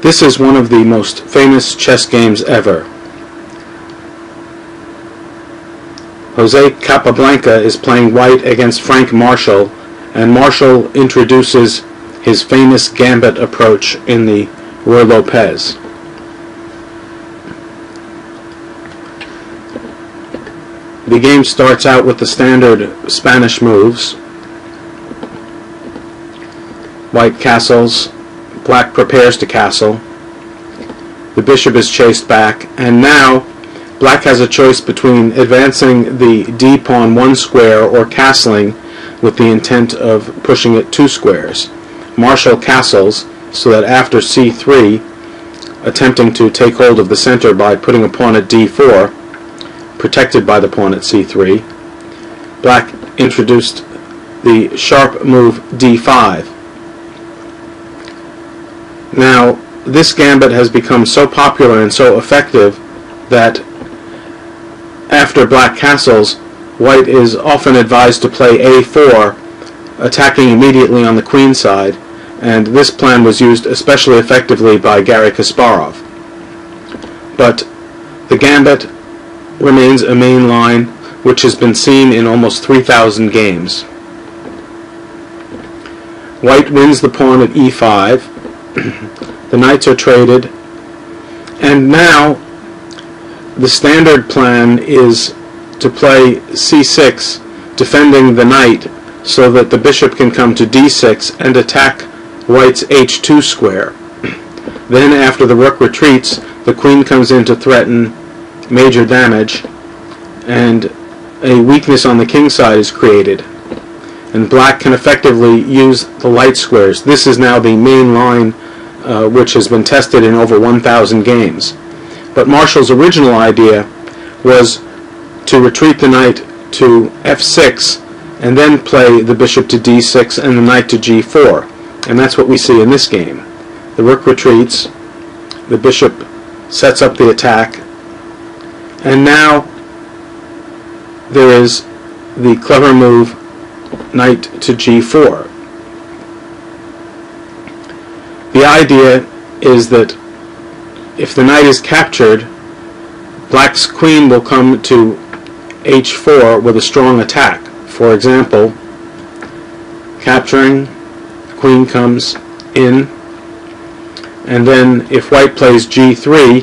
This is one of the most famous chess games ever. Jose Capablanca is playing white against Frank Marshall, and Marshall introduces his famous gambit approach in the Ruy Lopez. The game starts out with the standard Spanish moves. White castles, black prepares to castle. The bishop is chased back, and now black has a choice between advancing the d-pawn 1 square or castling with the intent of pushing it 2 squares. Marshall castles so that after c3, attempting to take hold of the center by putting a pawn at d4, protected by the pawn at c3, black introduced the sharp move d5. Now, this gambit has become so popular and so effective that after black castles, white is often advised to play a4, attacking immediately on the queen side, and this plan was used especially effectively by Garry Kasparov. But the gambit remains a main line which has been seen in almost 3,000 games. White wins the pawn at e5. The knights are traded, and now the standard plan is to play c6, defending the knight so that the bishop can come to d6 and attack white's h2 square. Then after the rook retreats, the queen comes in to threaten major damage, and a weakness on the king side is created, and black can effectively use the light squares. This is now the main line which has been tested in over 1,000 games. But Marshall's original idea was to retreat the knight to f6 and then play the bishop to d6 and the knight to g4, and that's what we see in this game. The rook retreats, the bishop sets up the attack, and now there is the clever move knight to g4. The idea is that if the knight is captured, black's queen will come to h4 with a strong attack. For example, capturing, queen comes in, and then if white plays g3,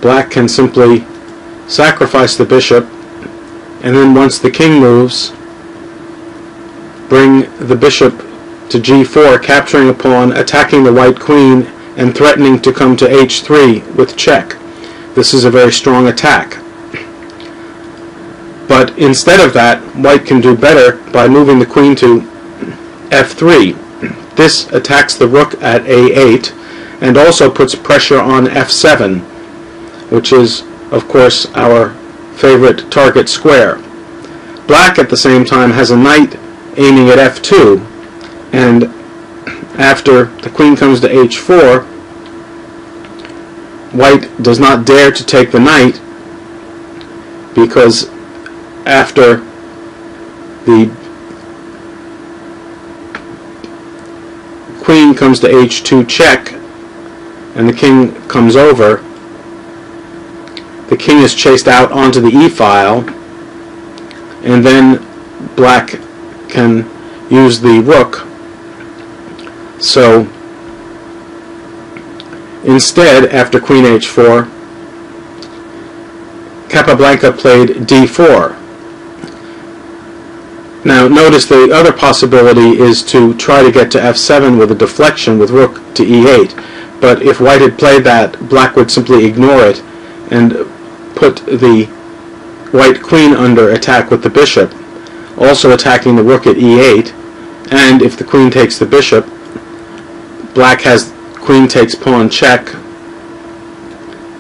black can simply sacrifice the bishop, and then once the king moves, bring the bishop to g4, capturing a pawn, attacking the white queen, and threatening to come to h3 with check. This is a very strong attack. But instead of that, white can do better by moving the queen to f3. This attacks the rook at a8 and also puts pressure on f7, which is, of course, our favorite target square. Black at the same time has a knight aiming at f2, and after the queen comes to h4, white does not dare to take the knight, because after the queen comes to h2 check and the king comes over, the king is chased out onto the e-file, and then black can use the rook. So instead, after queen h4, Capablanca played d4. Now notice the other possibility is to try to get to f7 with a deflection with rook to e8, but if white had played that, black would simply ignore it and put the white queen under attack with the bishop, also attacking the rook at e8, and if the queen takes the bishop, black has queen takes pawn check,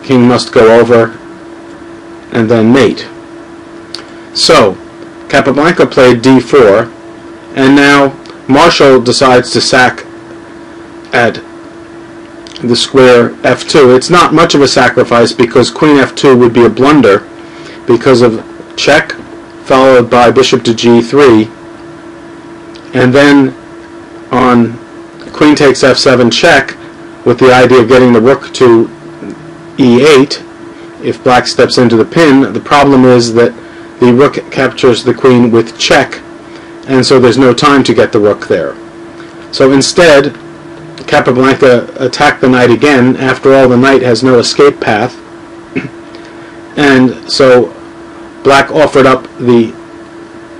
king must go over, and then mate. So Capablanca played d4, and now Marshall decides to sack at the square f2. It's not much of a sacrifice because queen f2 would be a blunder because of check followed by bishop to g3, and then on queen takes f7 check with the idea of getting the rook to e8. If black steps into the pin, the problem is that the rook captures the queen with check, and so there's no time to get the rook there. So instead, Capablanca attacked the knight again. After all, the knight has no escape path, and so black offered up the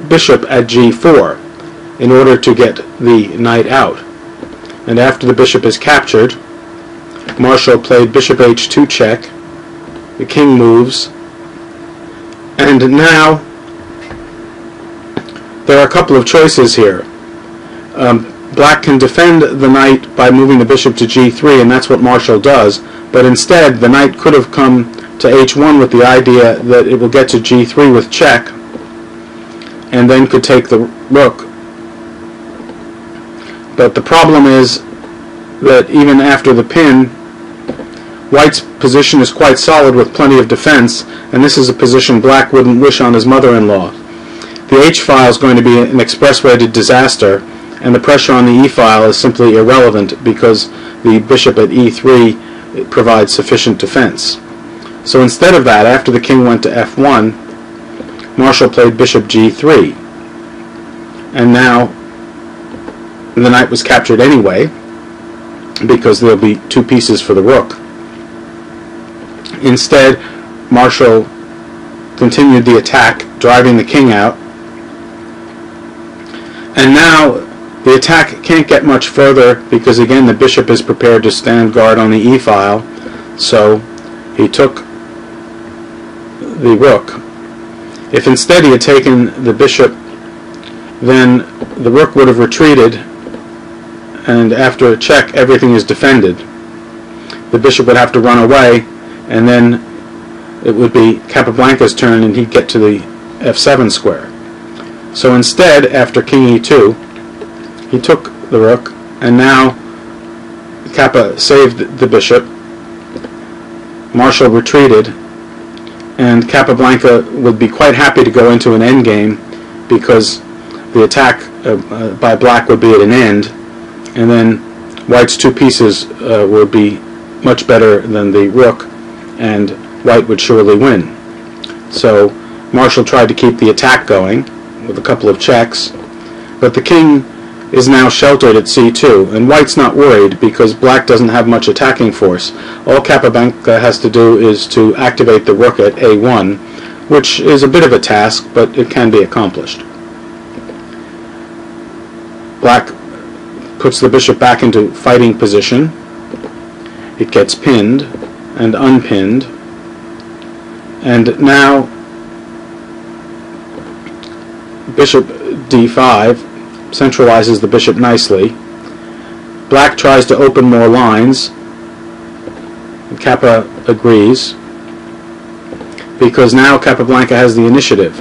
bishop at g4 in order to get the knight out. And after the bishop is captured, Marshall played bishop h2 check. The king moves, and now there are a couple of choices here. Black can defend the knight by moving the bishop to g3, and that's what Marshall does, but instead the knight could have come to h1 with the idea that it will get to g3 with check, and then could take the rook. But the problem is that even after the pin, White's position is quite solid with plenty of defense, and this is a position Black wouldn't wish on his mother-in-law. The h-file is going to be an expressway to disaster, and the pressure on the e-file is simply irrelevant because the bishop at e3 provides sufficient defense. So instead of that, after the king went to f1, Marshall played bishop g3, and now the knight was captured anyway because there'll be two pieces for the rook. Instead, Marshall continued the attack, driving the king out. And now the attack can't get much further because again the bishop is prepared to stand guard on the e-file. So he took the rook. If instead he had taken the bishop, then the rook would have retreated, and after a check everything is defended. The bishop would have to run away, and then it would be Capablanca's turn and he'd get to the f7 square. So instead, after king e2, he took the rook, and now Capa saved the bishop. Marshall retreated, and Capablanca would be quite happy to go into an endgame because the attack by Black would be at an end, and then White's two pieces would be much better than the rook, and White would surely win. So Marshall tried to keep the attack going with a couple of checks, but the king is now sheltered at c2, and White's not worried because Black doesn't have much attacking force. All Capablanca has to do is to activate the rook at a1, which is a bit of a task, but it can be accomplished. Black puts the bishop back into fighting position. It gets pinned and unpinned, and now bishop d5 centralizes the bishop nicely. Black tries to open more lines. Capa agrees because now Capablanca has the initiative.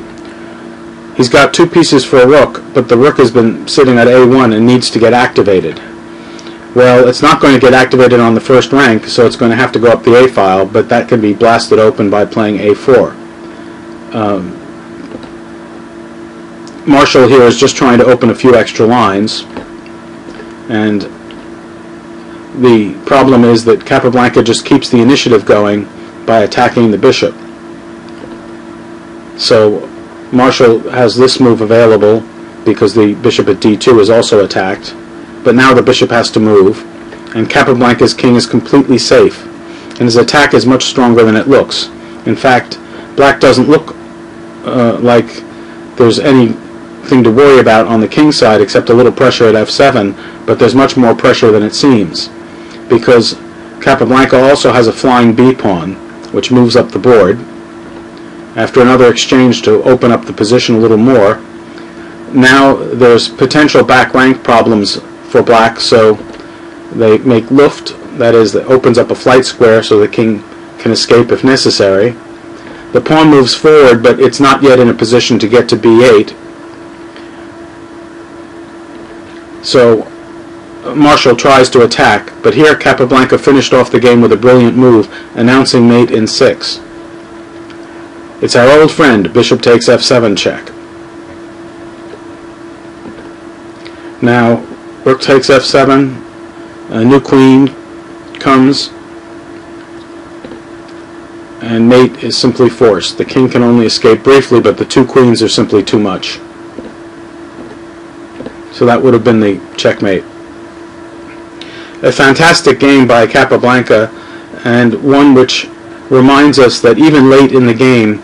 He's got two pieces for a rook, but the rook has been sitting at a1 and needs to get activated. Well, it's not going to get activated on the first rank, so it's going to have to go up the a-file, but that can be blasted open by playing a4. Marshall here is just trying to open a few extra lines, and the problem is that Capablanca just keeps the initiative going by attacking the bishop. So Marshall has this move available because the bishop at d2 is also attacked, but now the bishop has to move, and Capablanca's king is completely safe, and his attack is much stronger than it looks. In fact, Black doesn't look like there's anything to worry about on the king's side except a little pressure at f7, but there's much more pressure than it seems, because Capablanca also has a flying b-pawn, which moves up the board. After another exchange to open up the position a little more, now there's potential back rank problems for Black, so they make Luft, that is, that opens up a flight square so the king can escape if necessary. The pawn moves forward, but it's not yet in a position to get to b8. So Marshall tries to attack, but here Capablanca finished off the game with a brilliant move, announcing mate in 6. It's our old friend, bishop takes f7 check. Now, rook takes f7, A new queen comes, and mate is simply forced. The king can only escape briefly, but the two queens are simply too much. So that would have been the checkmate. A fantastic game by Capablanca, and one which reminds us that even late in the game,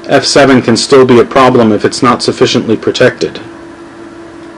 f7 can still be a problem if it's not sufficiently protected.